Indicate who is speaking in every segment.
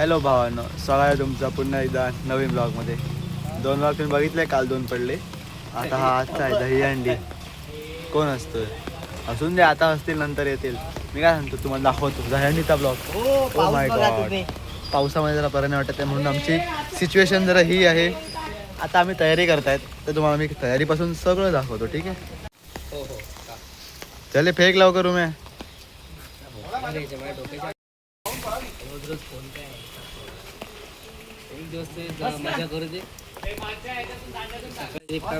Speaker 1: Hello भावांनो, स्वागत आहे तुमचा पुन्हा एकदा नवीन ब्लॉगमध्ये. 2 ब्लॉग तुम्ही बघितले, काल 2 पडले. आता हा आजचा आहे दहीहंडी. कोण असतोय? असून दे, आता असतील नंतर येतील. मी काय सांगतो, तुम्हाला दाखवतो दहीहंडीचा ब्लॉग. ओ माय गॉड, पावसामध्ये जरा बरं नाही वाटत आहे म्हणून आमची सिच्युएशन जरा ही आहे. आता आम्ही तयारी करतायत, तर तुम्हाला मी तयारीपासून सगळं दाखवतो, ठीक आहे?
Speaker 2: हो हो.
Speaker 1: चले फेक लवकर रूम आहे.
Speaker 2: मजा करू दे.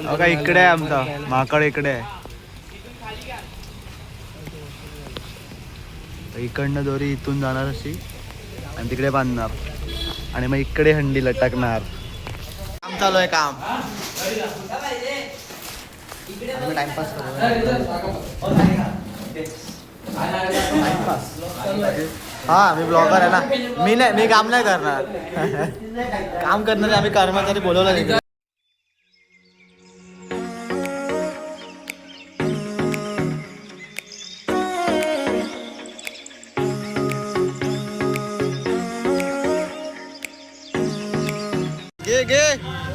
Speaker 1: बघा इकडे आहे आमचा माकड, इकडे आहे. इकडनं दोरी इथून जाणार अशी आणि तिकडे बांधणार आणि मग इकडे हंडी लटकणार. काम चालू आहे काम. टाइमपास हा, मी ब्लॉगर आहे ना. मी काम नाही करणार. काम करणारे आम्ही कर्मचारी बोलवलं नाही.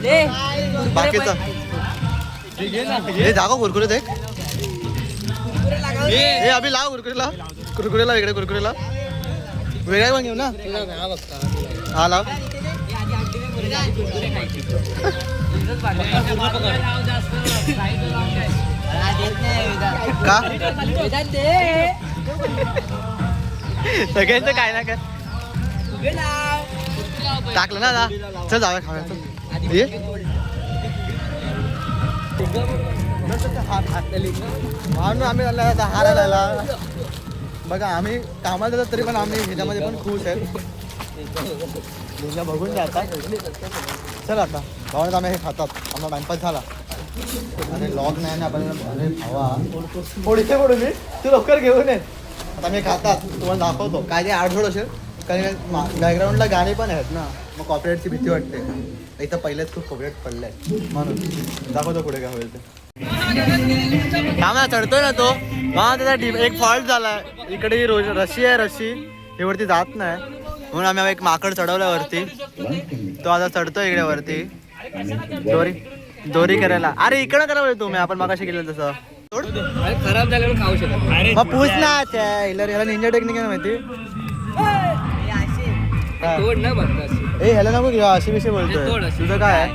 Speaker 1: घे बाकीचं हे जागा कुरकुरे दे. हे अभि लाव कुरकुरेला इकडे कुरकुरेला वेगळा पण घेऊ ना. हा लाव. का सगळ्यांचं काय ना काय टाकलं ना. चल जाऊया खाव्या. आम्ही हारायला बघा, आम्ही कामाला जातात तरी पण आम्ही ह्याच्यामध्ये पण खुश आहेत. दुनिया बघून घ्या आता. चल आता भावनेत आम्ही हे खातात. आम्हाला टाइमपास झाला आणि लॉग नाही ना आपण. अरे भावा थोडीसे पडून मी तू लवकर घेऊन ये. आता आम्ही खातात, तुम्हाला दाखवतो काय ते आडझोड असेल. कारण बॅकग्राऊंडला गाणी पण आहेत ना, मग कॉपीराईटची भीती वाटते. इथं पहिलेच खूप कॉपीराईट पडलंय म्हणून दाखवतो पुढे काय होईल ते. कामा चढतोय ना तो, त्याचा एक फॉल्ट झाला. इकडे ही रशी आहे, रशी ही वरती जात नाही म्हणून आम्ही एक माकड चढवल्या वरती. तो आता चढतोय इकडे वरती दोरी करायला. अरे इकडं करावं तुम्ही, आपण मागाशी केलं तसं.
Speaker 2: खराब झाल्यावर खाऊ शकतो.
Speaker 1: मग पूछ ना ह्याला निंजा टेक्निक आहे माहिती.
Speaker 2: तोड ना
Speaker 1: ए ह्याला नको घेऊ, अशी विषय बोलतोय. तुझं काय आहे?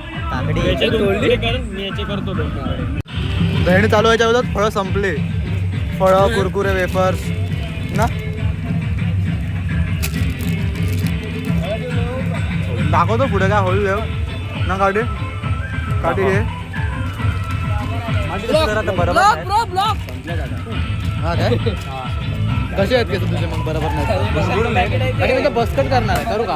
Speaker 1: दहीहंडी चालू व्हायच्या अगोदर फळं संपले. फळं, कुरकुरे, वेफर्स ना. दाखवतो पुढे काय होईल ना. काठी घे. हा काय कसे आहेत केस तुझे? मग बरोबर नाही. मी तर बसकट करणार आहे. करू का?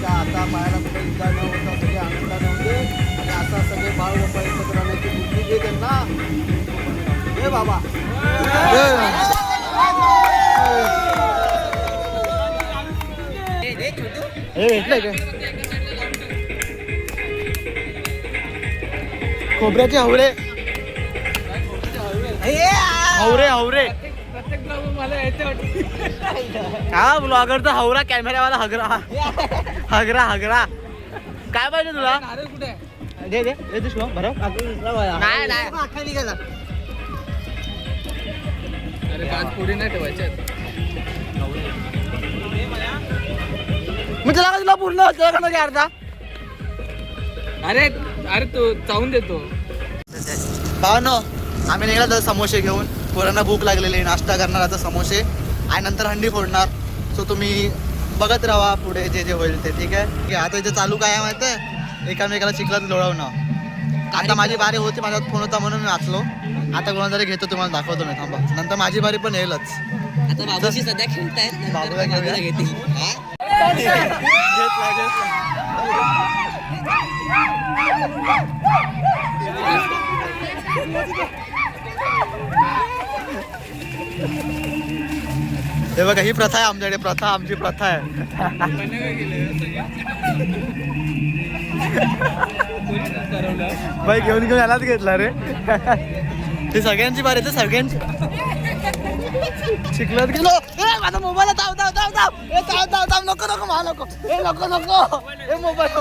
Speaker 1: आता पायाला कुठे इजा न होता सगळे आनंदाने होते आणि आता सगळे बाळ बाबा एकत्र राहण्याची बुद्धी दे त्यांना. हे बाबा हे भेटलंय का खोबऱ्याचे हवरे हवरे हा ब्लॉगरचा हवरा कॅमेरावाला हगरा काय पाहिजे तुला? दे दे दे शिव बरं. नाही
Speaker 2: नाही ठेवायचे.
Speaker 1: मग तुला का तुला पूर्ण अर्धा.
Speaker 2: अरे तू चावून देतो.
Speaker 1: भावानो आम्ही निघाला तर समोसे घेऊन. पोरांना भूक लागलेली, नाश्ता करणार आता समोसे आणि नंतर हंडी फोडणार. सो तुम्ही बघत राहा पुढे जे होईल ते, ठीक आहे? आता इथे चालू काय आहे माहिती आहे? एकामेकाला चिखलात लोळवणं. आता माझी बारी होती, माझा फोन होता म्हणून मी वाचलो. आता कोणा तरी घेतो, तुम्हाला दाखवतो मी. थांबा, नंतर माझी बारी पण येईलच.
Speaker 2: आता बाबूशी सध्या खेळतायत.
Speaker 1: बाबूला घेतील. हे बघा, ही प्रथा आहे आमच्याकडे. आमची प्रथा आहे. बाई घेऊन यालाच घेतला रे. ते सगळ्यांची बारी, ते सगळ्यांची. चिखलात गेलो. ए माझा मोबाईल धाव धाव धाव धाव. ए धाव धाव धाव. नको नको मला नको. ए नको नको. ए मोबाईल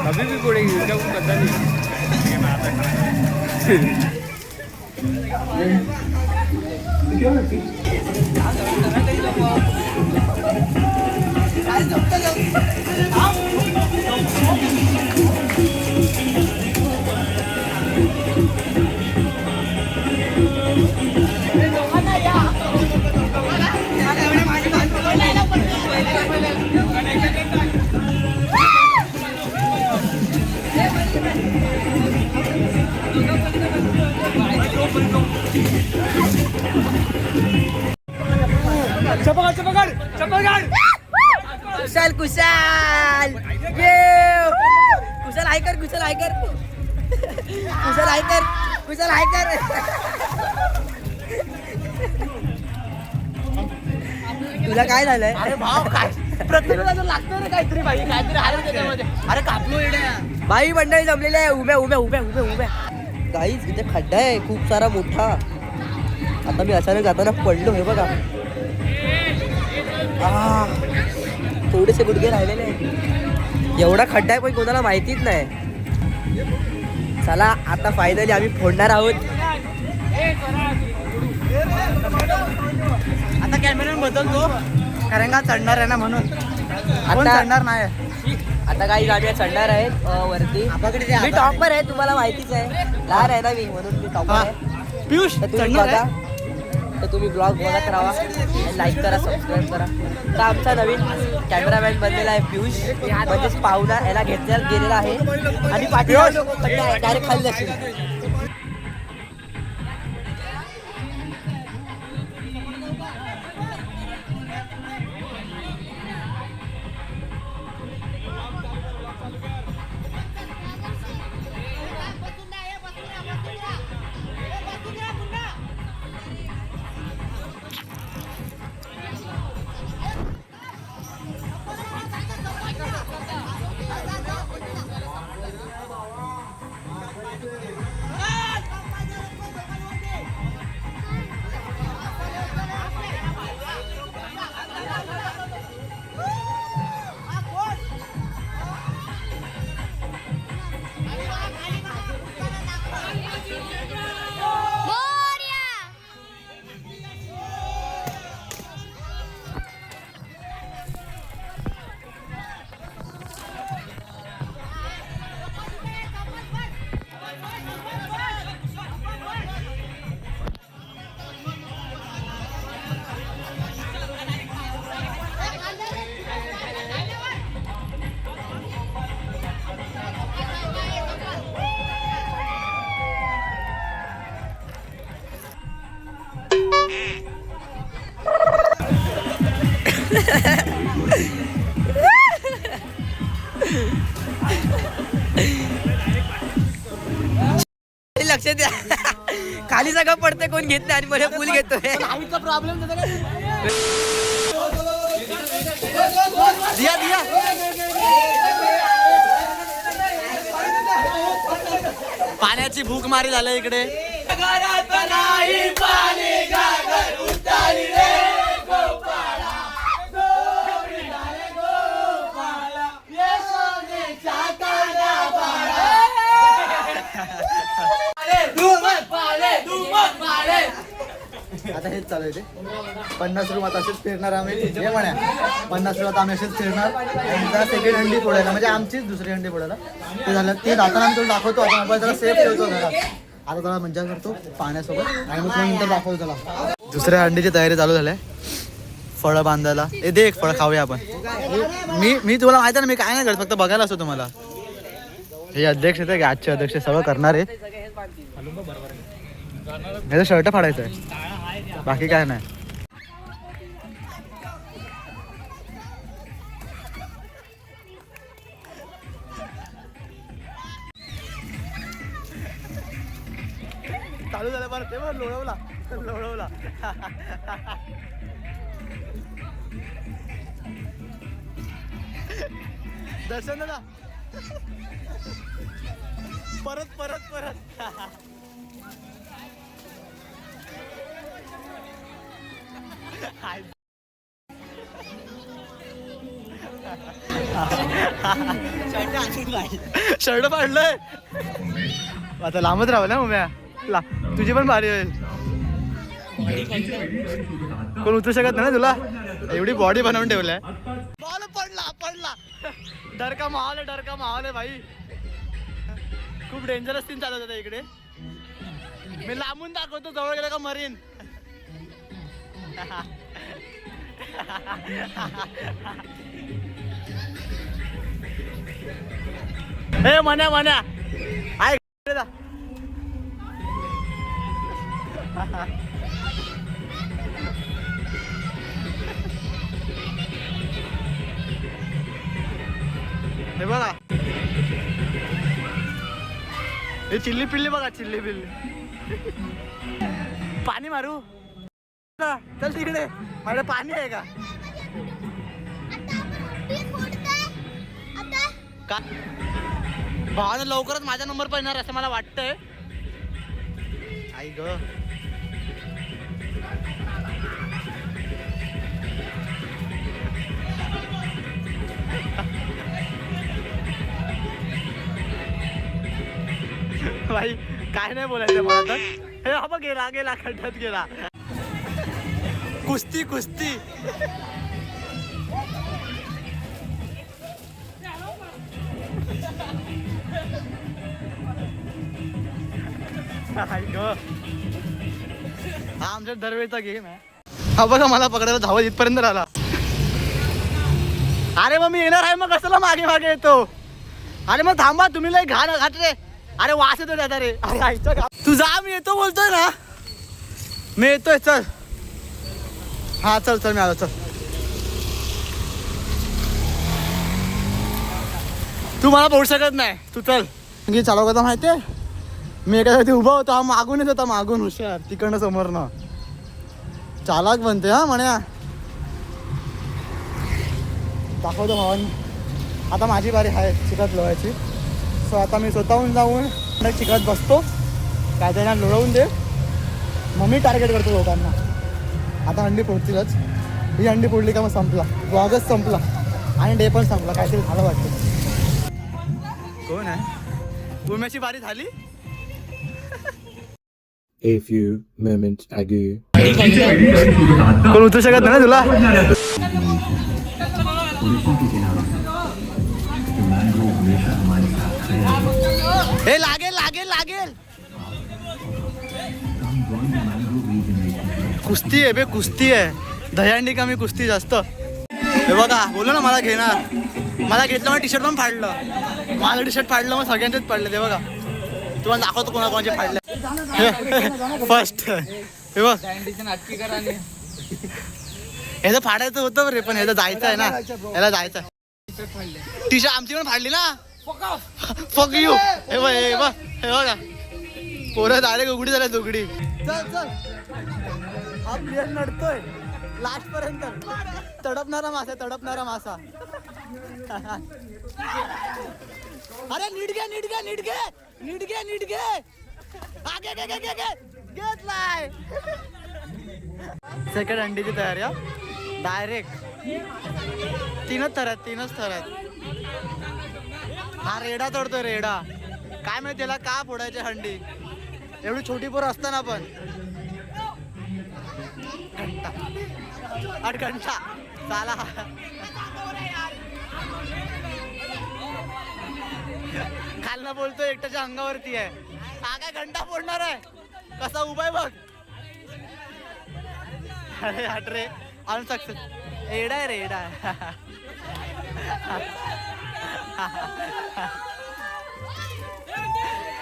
Speaker 2: अभी भी पड़ेगी क्या कुछ पता नहीं.
Speaker 3: कुशाल कुशाल ये कुशाल हाय कर कुशाल हाय कर कुशाल हाय कर कुशाल हाय कर. तुला काय झालंय?
Speaker 1: अरे भाव काय प्रत्येकाला लागतं रे काहीतरी भाई काहीतरी आहे त्याच्यामध्ये. अरे कापलो येड्या.
Speaker 3: बाई मंडळी जमलेले आहे उभ्या उभ्या उभ्या उभ्या उभ्या. गाईज इथे खड्डा आहे खूप सारा मोठा. आता मी अचानक जाताना पडलो हे बघा. थोडेसे गुडघे राहिलेले आहेत. एवढा खड्डा आहे पण कोणाला माहितीच नाही. चला आता फायनली आम्ही फोडणार आहोत.
Speaker 1: आता कॅमेरा बदलतो कारण का चढणार आहे ना म्हणून.
Speaker 3: आता
Speaker 1: चढणार नाही.
Speaker 3: आता काही गाड्या चढणार आहेत वरती. मी टॉपर आहे तुम्हाला माहितीच आहे. लहान आहे ना मी म्हणून मी टॉपर आहे.
Speaker 1: पियुष
Speaker 3: तर तुम्ही बघा तर तुम्ही ब्लॉग बघत राहा. लाईक करा सबस्क्राईब करा. तर आमचा नवीन कॅमेरामॅन बनलेला आहे पियुष म्हणजेच पाहुणा याला घेतल्याला गेलेला आहे. आणि पाठीवर डायरेक्ट खाली जाशील. लक्ष द्या खाली सगळं पडते कोण घेत नाही आणि मला फुल घेतोय.
Speaker 1: प्रॉब्लेम दिया दिया पाण्याची भूक मारी झालं इकडे. आता हेच चालू आहे ते 50 रूम आता असेच फिरणार आम्ही. हे म्हणा 50 रूम आता आम्ही असेच फिरणार. सेकंड हंडी फोडायला म्हणजे आमचीच दुसरी हंडी फोडायला ते झालं. ते जाताना आम्ही तुला दाखवतो. आता मोबाईल जरा सेफ ठेवतो घरात. आता जरा मजा करतो पाण्यासोबत आणि मग तुला नंतर दाखवतो त्याला. दुसऱ्या हंडीची तयारी चालू झाली आहे फळं बांधायला. हे दे एक फळ खाऊया आपण. मी तुला माहिती आहे ना मी काय नाही करत फक्त बघायला असतो तुम्हाला. हे अध्यक्ष आहेत आजचे अध्यक्ष सगळं करणार आहे. ह्याचं शर्ट फाडायचं आहे बाकी काय नाही. चालू झालं बरं ते बरं लोळवला. लोळवला. दर्शन दादा परत परत परत. शर्ट पाडलंय आता लांबच राहावं ना उम्या. तुझी पण भारी होईल. कोण उतरू शकत नाही ना तुला, एवढी बॉडी बनवून ठेवलंय. बॉल पडला पडला. डर का माहोल आहे भाई. खूप डेंजरस सीन चालत होता इकडे. मी लांबून दाखवतो, जवळ गेला का मरीन. हे मन्या ऐक हे बघा, हे चिल्ली पिल्ली बघा, चिल्ली पिल्ली. पाणी मारू चल तिकडे, माझ्या पाणी आहे का? भावाने लवकरच माझा नंबर पण येणार असं मला वाटतंय. आई ग भाई काय नाही बोलायचं मला तर. हे हा बघ, गेला खड्ड्यात गेला. कुस्ती हा आमच्या दरवेळचा गेम आहे हा. बघा मला पकडायला धावत इथपर्यंत राहिला. अरे मग मी येणार आहे, मग कसला मागे येतो. अरे मग थांबा, तुम्ही लय घाट रे. अरे वास येतो त्याचा रे. अरे आईचा घाट. तू जा, मी येतो बोलतोय ना. मी येतोय, चल. हा चल मी आलो, चल. तू मला बोलू शकत नाही, तू चल. चालव करता माहितीये, मी एका जागी उभा होता, हा मागून येत होता, मागून. हुशार तिकडनं समोरनं. चालाक बनते हा म्हण्या. दाखवतो भावानी. आता माझी बारी आहे चिकट लोळायची. सो आता मी स्वतःहून जाऊन चिकट बसतो, काय त्यांना लोळवून दे. मग मी टार्गेट करतो लोकांना. आता अंडी फोडतीलच. ही अंडी फोडली का मग संपला, ब्लॉगच संपला आणि डे पण संपला. काहीतरी झालं वाटतं. कोण आहे? उम्याची बारी झाली.
Speaker 4: A few moments ago.
Speaker 1: कोण उतरू शकत नाही ना तुला. हे लागेल. कुस्ती आहे बे, कुस्ती आहे. दहीहंडी का मी कुस्ती जास्त. हे बघा, बोललो ना मला घेणार. मला घेतलं, मग टी शर्ट पण फाडलं. माझं टी शर्ट फाडलं, मग सगळ्यांचेच फाडलं. ते बघा, तुम्हाला दाखवतो कोणाकोणाचे फाडले. फर्स्ट हे बघ, ह्याचं फाडायचं होतं रे, पण ह्याचं जायचं आहे ना, ह्याला जायचं. टी शर्ट आमची पण फाडली ना. फक यू. हे बघा, पोरं डायरेक्ट उघडी झाल्या उघडी. चल हा प्लेअर नडतोय लास्ट पर्यंत. तडपणारा मासा. अरे नीट घे. घेतलाय. सेकंड अंडीची तयारी. डायरेक्ट तीनच थरात. हा रेडा तोडतोय, रेडा. काय माहिती त्याला का फोडायची हंडी. एवढी छोटी पोरं असताना पण. आठ घंटा चाला. खालना बोलतोय, एकट्याच्या अंगावरती आहे. हा काय घंटा फोडणार आहे, कसा उभा आहे बघ. अरे हट रे, अनसक्सेस. एडा आहे रे, एडा.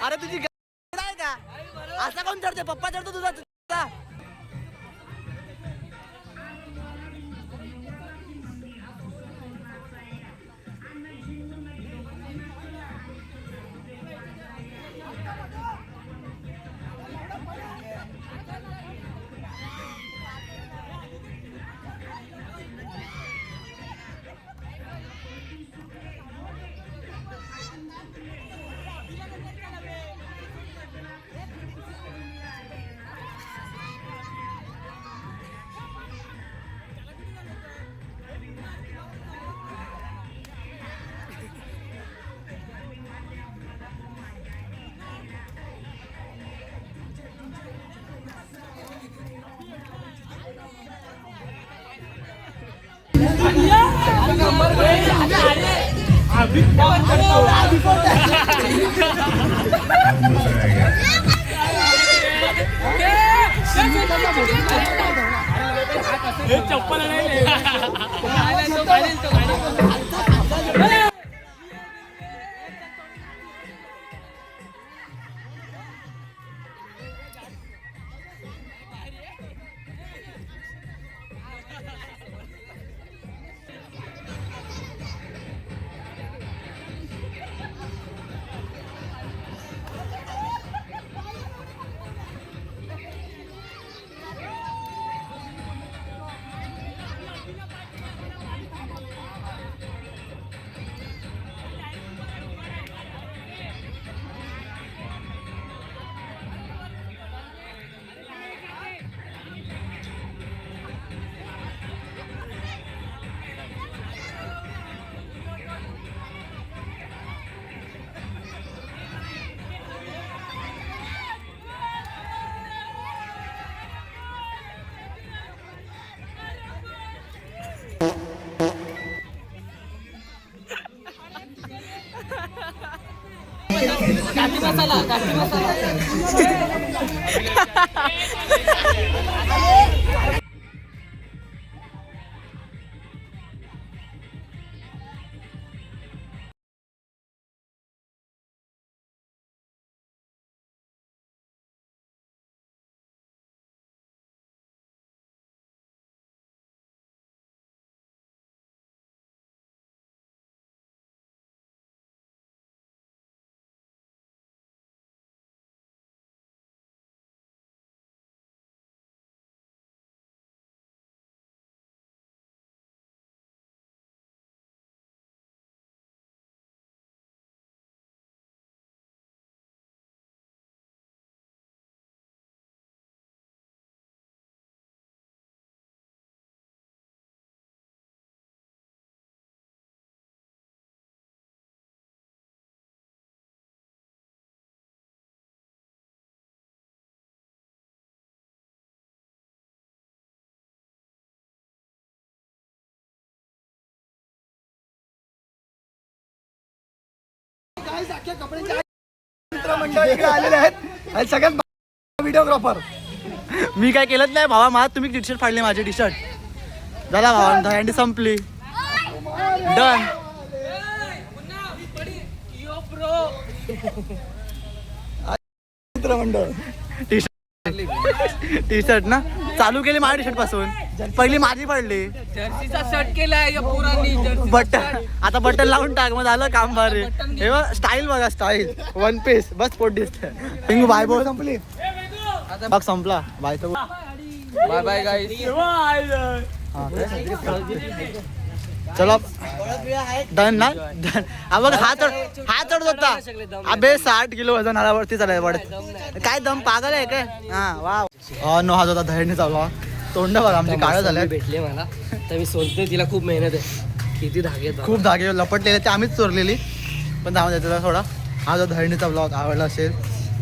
Speaker 1: अरे तुझी गाडी आहे का? असा कोण चढते? पप्पा चढतो तुझा.
Speaker 2: चप्पल
Speaker 1: मित्रमंडळ इकडे आलेले आहेत आणि सगळ्यात व्हिडिओग्राफर. मी काय केलंच नाही भावा, मला तुम्ही टी शर्ट फाडली माझी टी शर्ट झाला भावा, हँडी संपली डन. मित्रमंडळ टी शर्ट ना चालू केली माझ्या टी शर्ट पासून, पहिली माझी पडली
Speaker 2: जर्सीचा शर्ट केलाय या पोरांनी.
Speaker 1: बटन, आता बटन लावून टाक मग झालं काम भारी. हे बघ स्टाईल बघा, स्टाईल वन पीस बस पोट दिसते. पिंगू बाय बोल संपली, बघ संपला बाय तो.
Speaker 2: बाय बाय गाईस.
Speaker 1: चलो डन ना डन. बघ हा चढत होता अबे 60 किलो वजन आल्यावरती चालायला पडत काय दम पागल आहे काय. हा वा नो, हा होता धैर्य चालू. तोंड बघा आमचे काळं झाले.
Speaker 3: भेटले मला तर मी सोडते, तिला खूप मेहनत आहे, किती धागे
Speaker 1: खूप धागे लपटलेले ते आम्हीच चोरलेली, पण जाऊन द्यायचं थोडा. हा जो धरणीचा ब्लॉग आवडला असेल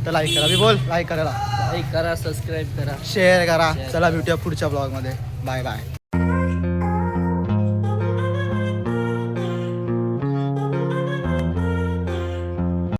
Speaker 1: तर लाईक करा. मी बोल लाईक करायला,
Speaker 3: लाईक करा, सबस्क्राईब करा,
Speaker 1: शेअर करा. चला भेटूया पुढच्या ब्लॉग मध्ये. Bye bye.